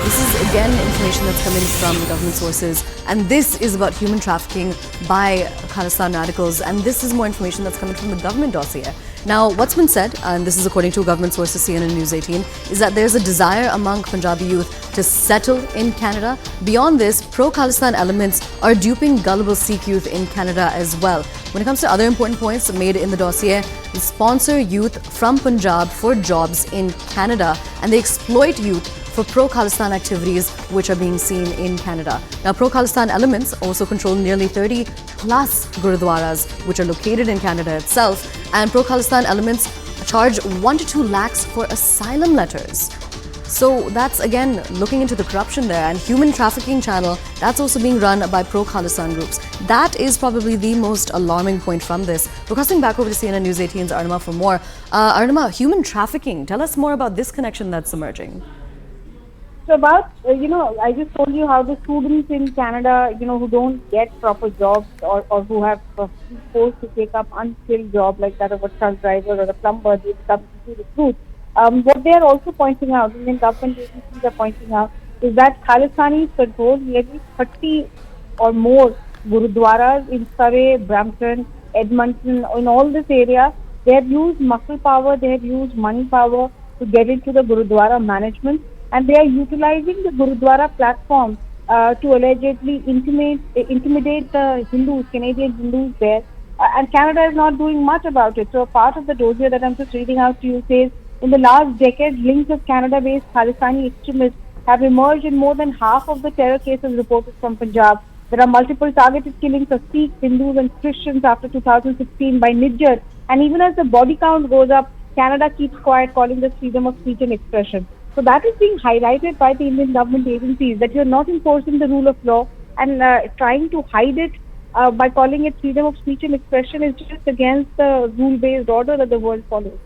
This is again information that's coming from government sources, and this is about human trafficking by Khalistan radicals, and this is more information that's coming from the government dossier. Now, what's been said, and this is according to government sources CNN News 18, is that there's a desire among Punjabi youth to settle in Canada. Beyond this, pro-Khalistan elements are duping gullible Sikh youth in Canada as well. When it comes to other important points made in the dossier, they sponsor youth from Punjab for jobs in Canada, and they exploit youth for pro-Khalistan activities which are being seen in Canada. Now, pro-Khalistan elements also control nearly 30 plus gurudwaras which are located in Canada itself, and pro-Khalistan elements charge 1 to 2 lakhs for asylum letters. So that's again looking into the corruption there, and human trafficking channel that's also being run by pro-Khalistan groups. That is probably the most alarming point from this. We're crossing back over to CNN News 18's Arnima for more. Arnima, human trafficking, tell us more about this connection that's emerging. So about, I just told you how the students in Canada, who don't get proper jobs or who have forced to take up unskilled job like that of a truck driver or a plumber, they come to recruit. What they are also pointing out, Indian government agencies are pointing out, is that Khalistanis control nearly 30 or more gurudwaras in Surrey, Brampton, Edmonton, in all this area. They have used muscle power, they have used money power to get into the gurudwara management, and they are utilizing the gurudwara platform to allegedly intimidate the Hindus, Canadian Hindus there. And Canada is not doing much about it. So a part of the dossier that I'm just reading out to you says, in the last decade, links of Canada-based Khalistani extremists have emerged in more than half of the terror cases reported from Punjab. There are multiple targeted killings of Sikhs, Hindus and Christians after 2016 by Nijjar. And even as the body count goes up, Canada keeps quiet, calling this freedom of speech and expression. So that is being highlighted by the Indian government agencies, that you're not enforcing the rule of law, and trying to hide it by calling it freedom of speech and expression is just against the rule-based order that the world follows.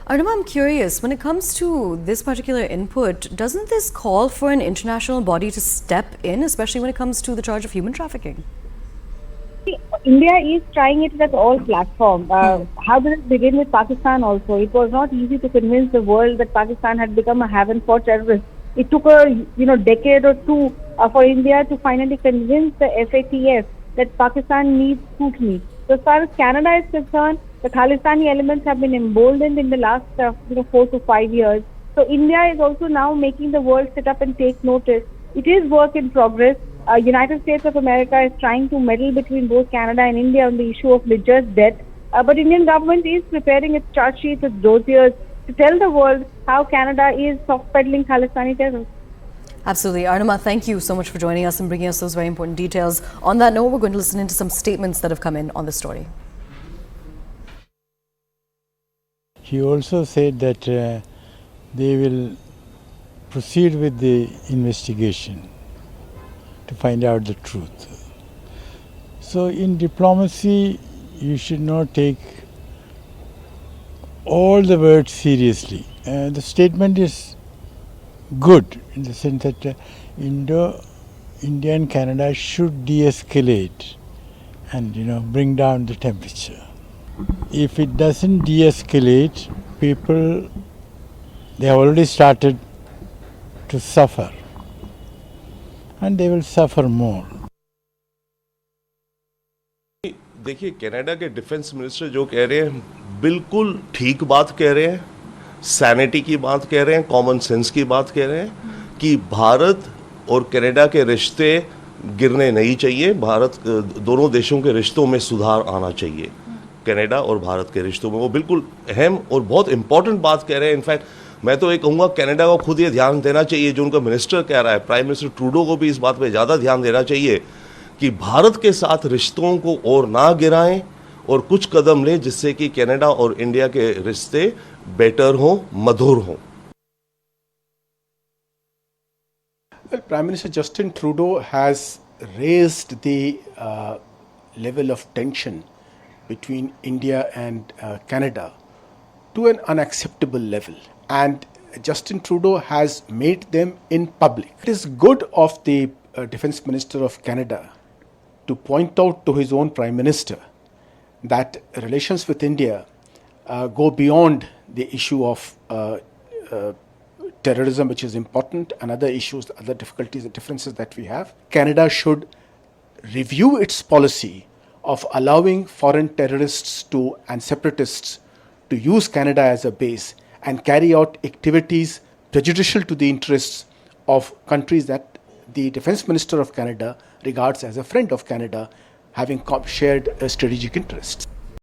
Arnima, I'm curious, when it comes to this particular input, doesn't this call for an international body to step in, especially when it comes to the charge of human trafficking? India is trying it at all platforms. How did it begin with Pakistan also? It was not easy to convince the world that Pakistan had become a haven for terrorists. It took a decade or two for India to finally convince the FATF that Pakistan needs scrutiny. So as far as Canada is concerned, the Khalistani elements have been emboldened in the last 4 to 5 years. So India is also now making the world sit up and take notice. It is work in progress. United States of America is trying to meddle between both Canada and India on the issue of Nijjar's death. But Indian government is preparing its charge sheets, its dossiers, to tell the world how Canada is soft-peddling Khalistani terror. Absolutely. Arnima, thank you so much for joining us and bringing us those very important details. On that note, we're going to listen into some statements that have come in on this story. He also said that they will proceed with the investigation to find out the truth. So in diplomacy, you should not take all the words seriously. The statement is good in the sense that India and Canada should de-escalate and bring down the temperature. If it doesn't de-escalate, people, they have already started to suffer, and they will suffer more. देखिए, Canada के defence minister जो कह रहे हैं बिल्कुल ठीक बात कह रहे हैं, सैनिटी की बात कह रहे हैं, कॉमन सेंस की बात कह रहे हैं कि भारत और कनाडा के रिश्ते गिरने नहीं चाहिए, भारत दोनों देशों के रिश्तों में सुधार आना चाहिए। कनाडा और भारत के रिश्तों में वो बिल्कुल अहम और बहुत इंपॉर्टेंट बात कह रहे हैं। इनफैक्ट मैं तो ये कहूँगा कनाडा को खुद ये ध्यान देना चाहिए, जो उनका मिनिस्टर कह रहा है, प्राइम मिनिस्टर ट्रूडो को भी इस बात पे ज़्यादा ध्यान देना चाहिए कि भारत के साथ रिश्तों को और ना गिराएं और कुछ कदम लें जिससे कि कनाडा और इंडिया के रिश्ते बेटर हों, मधुर हों। Well, Prime Minister Justin Trudeau has raised the level of tension between India and Canada to an unacceptable level, and Justin Trudeau has made them in public. It is good of the Defence Minister of Canada to point out to his own Prime Minister that relations with India go beyond the issue of terrorism, which is important, and other issues, other difficulties and differences that we have, Canada should review its policy of allowing foreign terrorists and separatists to use Canada as a base and carry out activities prejudicial to the interests of countries that the Defence Minister of Canada regards as a friend of Canada, having shared strategic interests.